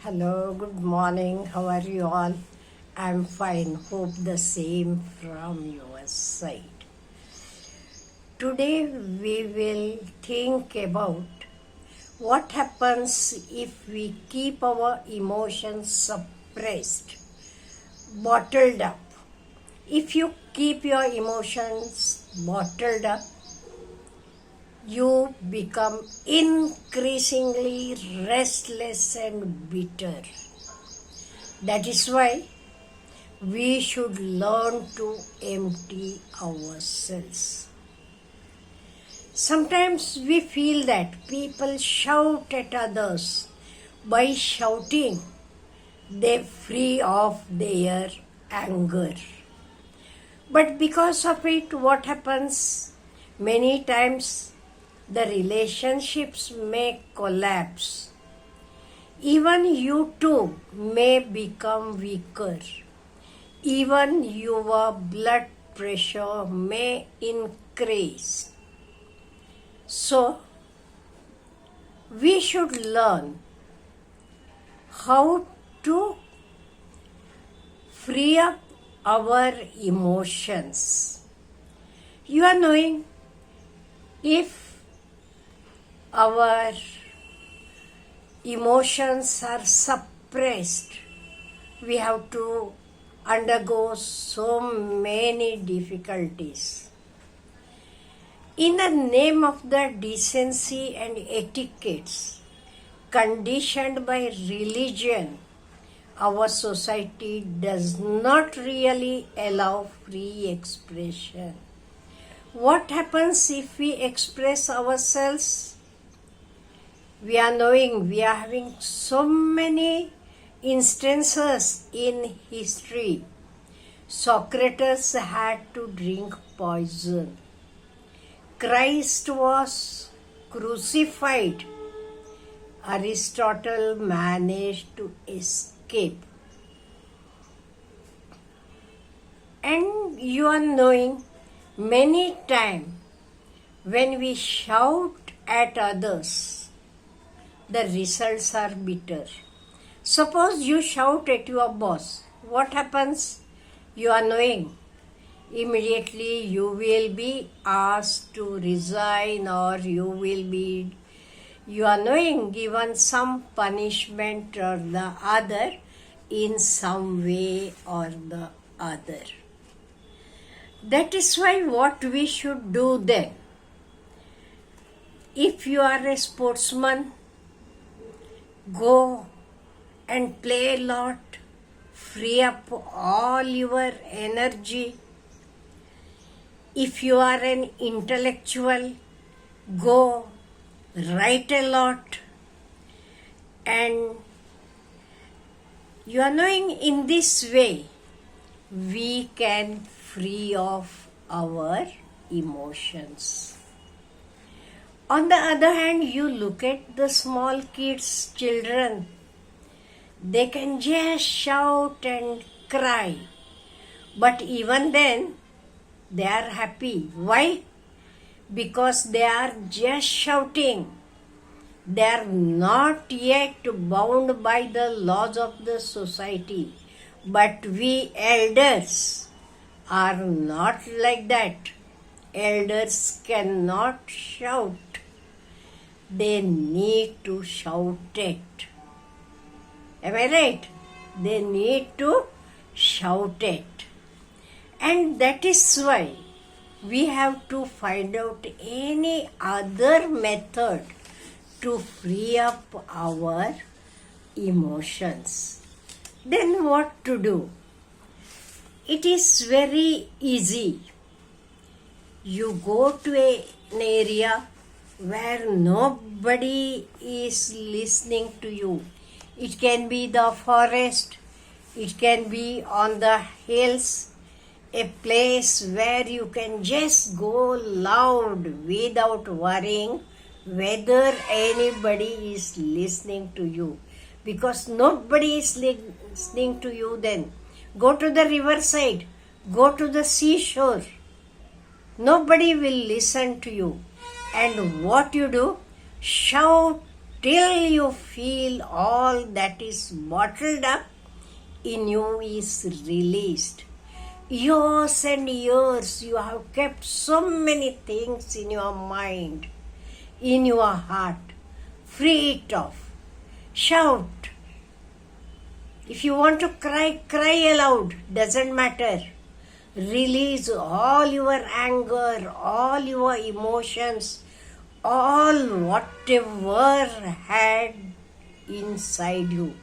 Hello, good morning. How are you all? I'm fine. Hope the same from your side. Today we will think about what happens if we keep our emotions suppressed, bottled up. If you keep your emotions bottled up, you become increasingly restless and bitter. That is why we should learn to empty ourselves. Sometimes we feel that people shout at others. By shouting, they free of their anger. But because of it, what happens? Many times the relationships may collapse. Even you too may become weaker. Even your blood pressure may increase. So, we should learn how to free up our emotions. You are knowing if our emotions are suppressed, we have to undergo so many difficulties. In the name of the decency and etiquettes conditioned by religion, our society does not really allow free expression. What happens if we express ourselves? We are knowing we are having so many instances in history. Socrates had to drink poison. Christ was crucified. Aristotle managed to escape. And you are knowing many times when we shout at others, the results are bitter. Suppose you shout at your boss. What happens? You are knowing. Immediately you will be asked to resign, or you are knowing given some punishment or the other in some way or the other. That is why what we should do then. If you are a sportsman, go and play a lot, free up all your energy. If you are an intellectual, go write a lot. And you are knowing in this way, we can free of our emotions. On the other hand, you look at the small kids, children, they can just shout and cry. But even then, they are happy. Why? Because they are just shouting. They are not yet bound by the laws of the society. But we elders are not like that. Elders cannot shout. They need to shout it. Am I right? They need to shout it. And that is why we have to find out any other method to free up our emotions. Then what to do? It is very easy. You go to an area where nobody is listening to you. It can be the forest, it can be on the hills, a place where you can just go loud without worrying whether anybody is listening to you. Because nobody is listening to you then. Go to the riverside, go to the seashore. Nobody will listen to you. And what you do? Shout till you feel all that is bottled up in you is released. Years and years you have kept so many things in your mind, in your heart. Free it off. Shout. If you want to cry, cry aloud. Doesn't matter. Release all your anger, all your emotions, all whatever had inside you.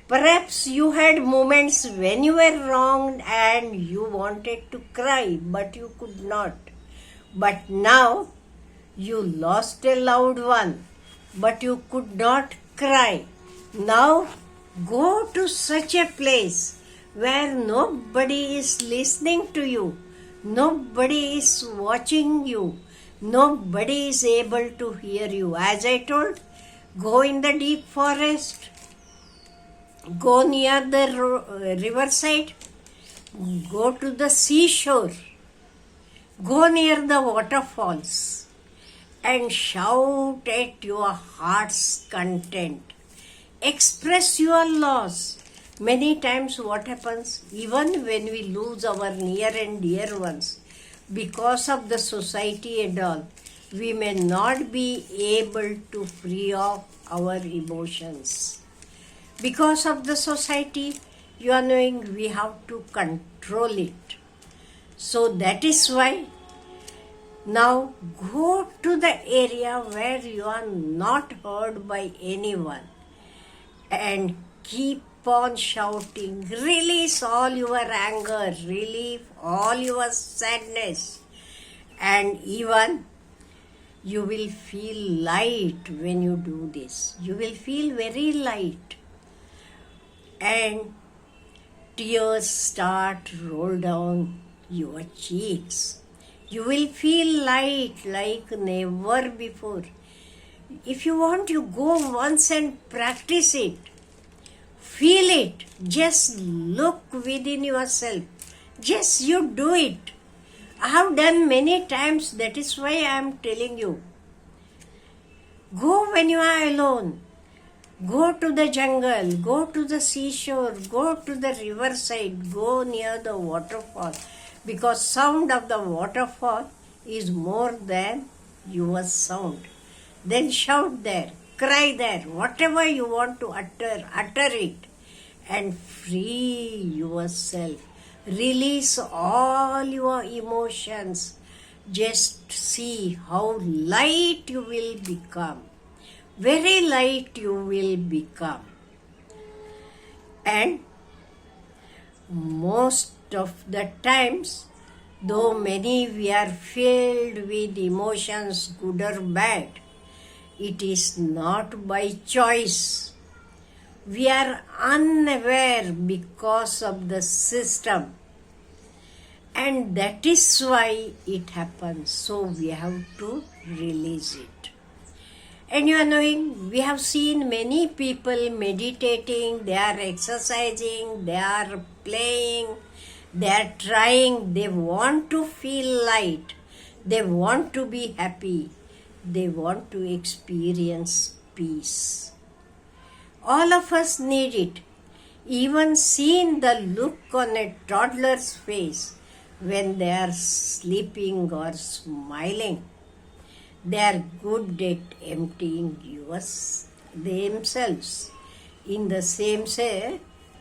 Perhaps you had moments when you were wronged and you wanted to cry, but you could not. But now you lost a loved one, but you could not cry. Now go to such a place where nobody is listening to you, nobody is watching you, nobody is able to hear you. As I told, go in the deep forest, go near the riverside, go to the seashore, go near the waterfalls and shout at your heart's content. Express your loss. Many times what happens, even when we lose our near and dear ones, because of the society and all, we may not be able to free off our emotions. Because of the society, you are knowing we have to control it. So that is why now go to the area where you are not heard by anyone and keep on shouting. Release all your anger, relieve all your sadness, and even you will feel light when you do this. You will feel very light. And tears start roll down your cheeks. You will feel light like never before. If you want, you go once and practice it. Feel it. Just look within yourself. Just you do it. I have done many times. That is why I am telling you. Go when you are alone. Go to the jungle, go to the seashore, go to the riverside, go near the waterfall, because sound of the waterfall is more than your sound. Then shout there, cry there, whatever you want to utter, utter it and free yourself. Release all your emotions. Just see how light you will become. Very light you will become. And most of the times, though many we are filled with emotions, good or bad, it is not by choice. We are unaware because of the system. And that is why it happens. So we have to release it. And you are knowing, we have seen many people meditating, they are exercising, they are playing, they are trying, they want to feel light, they want to be happy, they want to experience peace. All of us need it. Even seeing the look on a toddler's face when they are sleeping or smiling. They are good at emptying themselves. In the same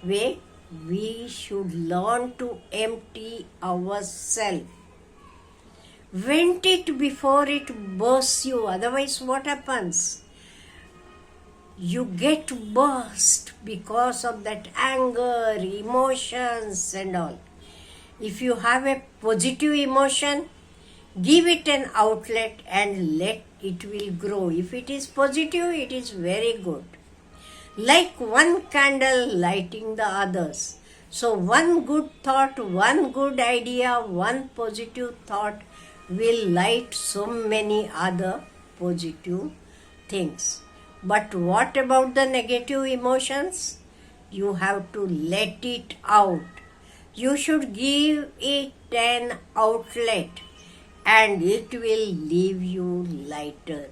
way, we should learn to empty ourselves. Vent it before it bursts you. Otherwise, what happens? You get burst because of that anger, emotions and all. If you have a positive emotion, give it an outlet and let it will grow. If it is positive, it is very good. Like one candle lighting the others. So one good thought, one good idea, one positive thought will light so many other positive things. But what about the negative emotions? You have to let it out. You should give it an outlet. And it will leave you lighter.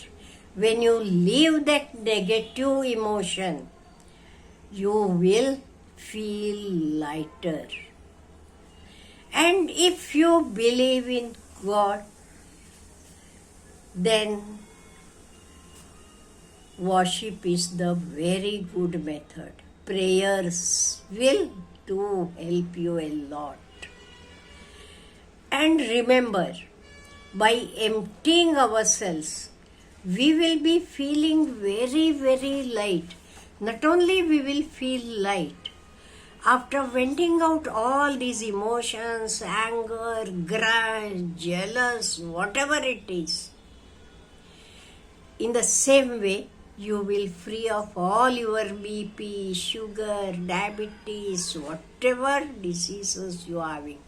when you leave that negative emotion, you will feel lighter. And if you believe in God, then worship is the very good method. Prayers will do help you a lot. And remember, by emptying ourselves, we will be feeling very, very light. Not only we will feel light, after venting out all these emotions, anger, grudge, jealous, whatever it is, in the same way, you will free of all your BP, sugar, diabetes, whatever diseases you are having.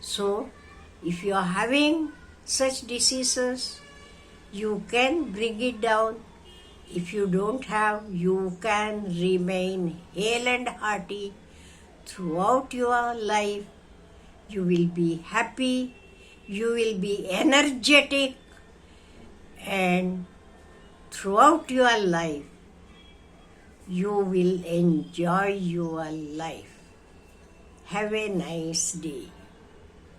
So, if you are having such diseases, you can bring it down. If you don't have, you can remain hale and hearty throughout your life. You will be happy, you will be energetic, and throughout your life, you will enjoy your life. Have a nice day.